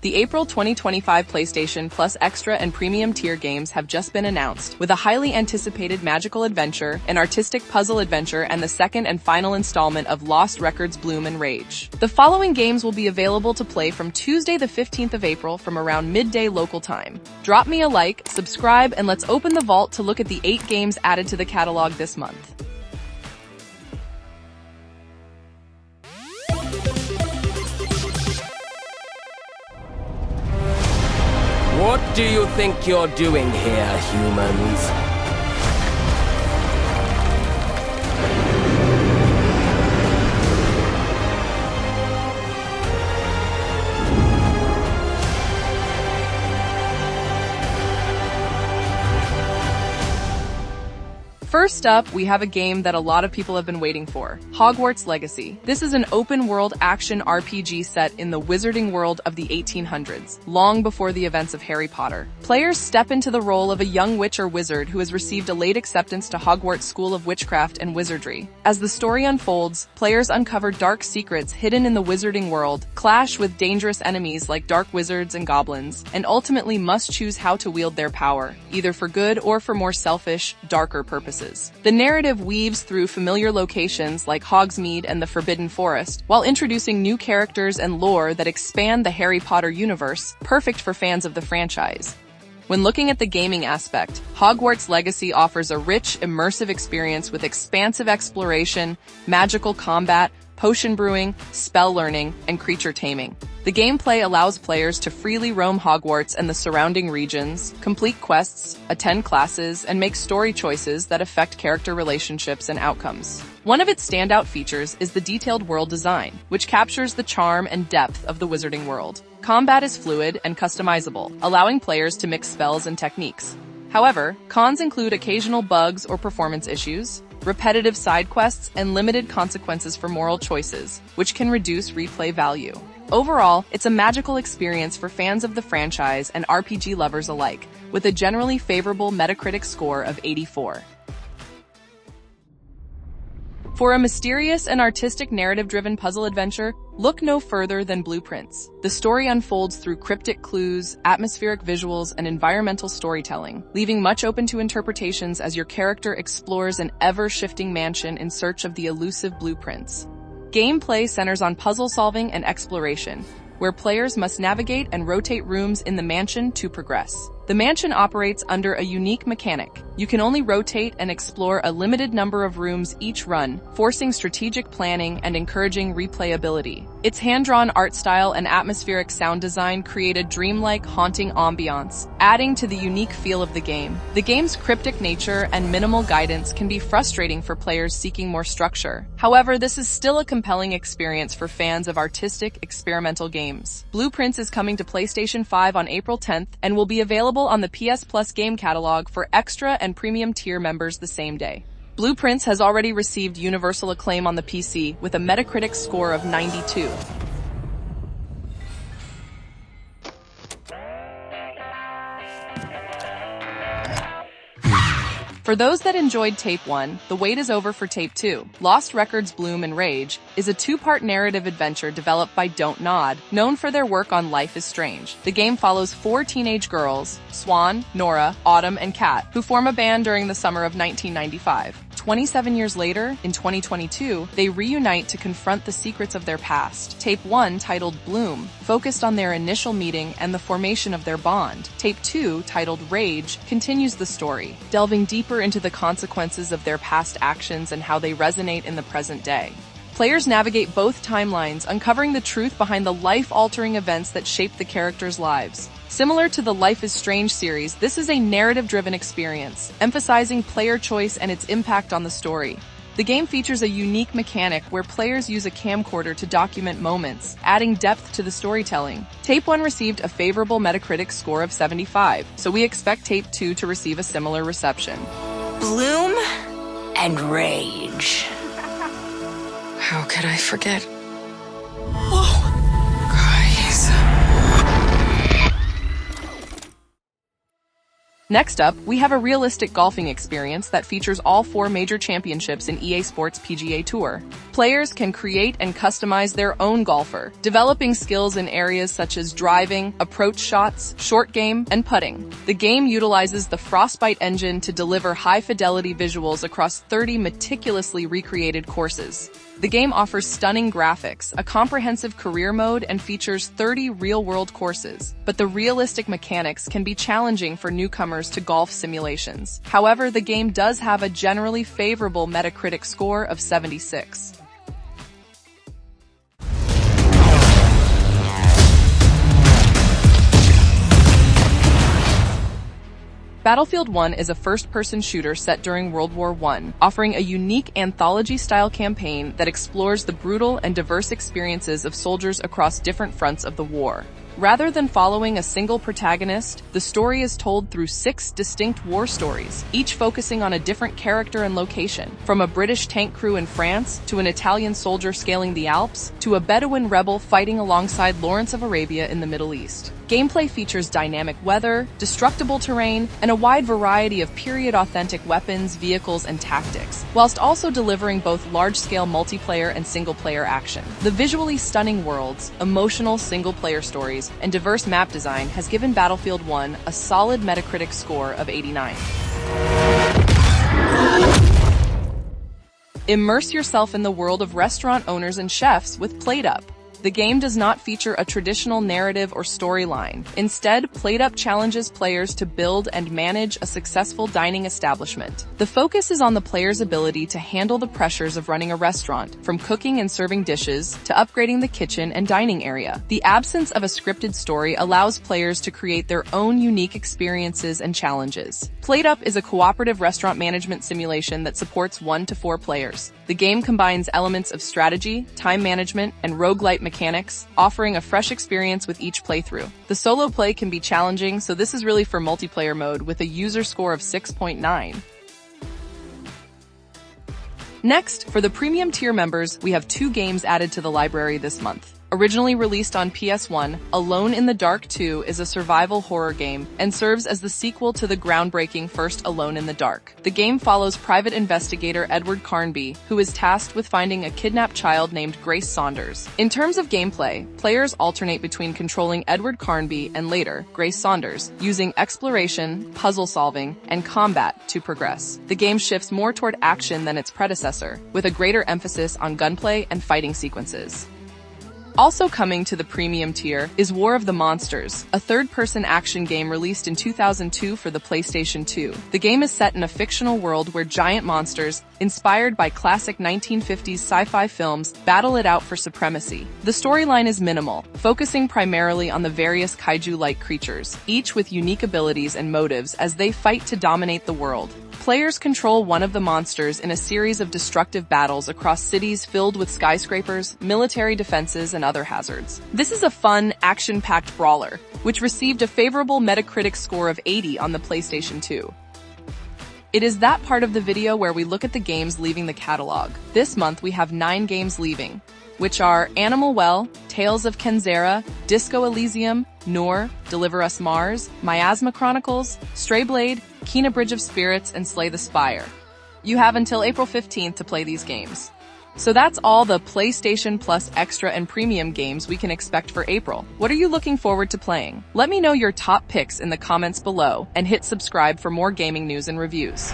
The April 2025 PlayStation Plus Extra and Premium tier games have just been announced, with a highly anticipated magical adventure, an artistic puzzle adventure, and the second and final installment of Lost Records Bloom and Rage. The following games will be available to play from Tuesday the 15th of April from around midday local time. Drop me a like, subscribe, and let's open the vault to look at the 8 games added to the catalog this month. What do you think you're doing here, humans? First up, we have a game that a lot of people have been waiting for, Hogwarts Legacy. This is an open-world action RPG set in the wizarding world of the 1800s, long before the events of Harry Potter. Players step into the role of a young witch or wizard who has received a late acceptance to Hogwarts School of Witchcraft and Wizardry. As the story unfolds, players uncover dark secrets hidden in the wizarding world, clash with dangerous enemies like dark wizards and goblins, and ultimately must choose how to wield their power, either for good or for more selfish, darker purposes. The narrative weaves through familiar locations like Hogsmeade and the Forbidden Forest, while introducing new characters and lore that expand the Harry Potter universe, perfect for fans of the franchise. When looking at the gaming aspect, Hogwarts Legacy offers a rich, immersive experience with expansive exploration, magical combat, potion brewing, spell learning, and creature taming. The gameplay allows players to freely roam Hogwarts and the surrounding regions, complete quests, attend classes, and make story choices that affect character relationships and outcomes. One of its standout features is the detailed world design, which captures the charm and depth of the wizarding world. Combat is fluid and customizable, allowing players to mix spells and techniques. However, cons include occasional bugs or performance issues, repetitive side quests, and limited consequences for moral choices, which can reduce replay value. Overall, it's a magical experience for fans of the franchise and RPG lovers alike, with a generally favorable Metacritic score of 84. For a mysterious and artistic narrative-driven puzzle adventure, look no further than Blueprints. The story unfolds through cryptic clues, atmospheric visuals, and environmental storytelling, leaving much open to interpretations as your character explores an ever-shifting mansion in search of the elusive blueprints. Gameplay centers on puzzle solving and exploration, where players must navigate and rotate rooms in the mansion to progress. The mansion operates under a unique mechanic. You can only rotate and explore a limited number of rooms each run, forcing strategic planning and encouraging replayability. Its hand-drawn art style and atmospheric sound design create a dreamlike, haunting ambiance, adding to the unique feel of the game. The game's cryptic nature and minimal guidance can be frustrating for players seeking more structure. However, this is still a compelling experience for fans of artistic, experimental games. Blueprints is coming to PlayStation 5 on April 10th and will be available on the PS Plus game catalog for extra and premium tier members the same day. Blueprints has already received universal acclaim on the PC with a Metacritic score of 92. For those that enjoyed Tape 1, the wait is over for Tape 2. Lost Records Bloom and Rage is a 2-part narrative adventure developed by Don't Nod, known for their work on Life is Strange. The game follows 4 teenage girls, Swan, Nora, Autumn, and Kat, who form a band during the summer of 1995. 27 years later, in 2022, they reunite to confront the secrets of their past. Tape 1, titled Bloom, focused on their initial meeting and the formation of their bond. Tape 2, titled Rage, continues the story, delving deeper into the consequences of their past actions and how they resonate in the present day. Players navigate both timelines, uncovering the truth behind the life-altering events that shaped the characters' lives. Similar to the Life is Strange series, this is a narrative-driven experience, emphasizing player choice and its impact on the story. The game features a unique mechanic where players use a camcorder to document moments, adding depth to the storytelling. Tape 1 received a favorable Metacritic score of 75, so we expect Tape 2 to receive a similar reception. Bloom and Rage. How could I forget? Whoa! Guys. Next up, we have a realistic golfing experience that features all 4 major championships in EA Sports PGA Tour. Players can create and customize their own golfer, developing skills in areas such as driving, approach shots, short game, and putting. The game utilizes the Frostbite engine to deliver high-fidelity visuals across 30 meticulously recreated courses. The game offers stunning graphics, a comprehensive career mode, and features 30 real-world courses. But the realistic mechanics can be challenging for newcomers to golf simulations. However, the game does have a generally favorable Metacritic score of 76. Battlefield 1 is a first-person shooter set during World War I, offering a unique anthology-style campaign that explores the brutal and diverse experiences of soldiers across different fronts of the war. Rather than following a single protagonist, the story is told through 6 distinct war stories, each focusing on a different character and location, from a British tank crew in France, to an Italian soldier scaling the Alps, to a Bedouin rebel fighting alongside Lawrence of Arabia in the Middle East. Gameplay features dynamic weather, destructible terrain, and a wide variety of period-authentic weapons, vehicles, and tactics, whilst also delivering both large-scale multiplayer and single-player action. The visually stunning worlds, emotional single-player stories, and diverse map design has given Battlefield 1 a solid Metacritic score of 89. Immerse yourself in the world of restaurant owners and chefs with PlateUp. The game does not feature a traditional narrative or storyline. Instead, PlateUp challenges players to build and manage a successful dining establishment. The focus is on the player's ability to handle the pressures of running a restaurant, from cooking and serving dishes to upgrading the kitchen and dining area. The absence of a scripted story allows players to create their own unique experiences and challenges. PlateUp is a cooperative restaurant management simulation that supports 1 to 4 players. The game combines elements of strategy, time management, and roguelite mechanics, offering a fresh experience with each playthrough. The solo play can be challenging, so this is really for multiplayer mode with a user score of 6.9. Next, for the premium tier members, we have 2 games added to the library this month. Originally released on PS1, Alone in the Dark 2 is a survival horror game and serves as the sequel to the groundbreaking first Alone in the Dark. The game follows private investigator Edward Carnby, who is tasked with finding a kidnapped child named Grace Saunders. In terms of gameplay, players alternate between controlling Edward Carnby and later, Grace Saunders, using exploration, puzzle solving, and combat to progress. The game shifts more toward action than its predecessor, with a greater emphasis on gunplay and fighting sequences. Also coming to the premium tier is War of the Monsters, a third-person action game released in 2002 for the PlayStation 2. The game is set in a fictional world where giant monsters, inspired by classic 1950s sci-fi films, battle it out for supremacy. The storyline is minimal, focusing primarily on the various kaiju-like creatures, each with unique abilities and motives as they fight to dominate the world. Players control one of the monsters in a series of destructive battles across cities filled with skyscrapers, military defenses, and other hazards. This is a fun, action-packed brawler, which received a favorable Metacritic score of 80 on the PlayStation 2. It is that part of the video where we look at the games leaving the catalog. This month we have 9 games leaving, which are Animal Well, Tales of Kenzera, Disco Elysium, Noor, Deliver Us Mars, Miasma Chronicles, Stray Blade, Kena Bridge of Spirits, and Slay the Spire. You have until April 15th to play these games. So that's all the PlayStation Plus Extra and Premium games we can expect for April. What are you looking forward to playing? Let me know your top picks in the comments below, and hit subscribe for more gaming news and reviews.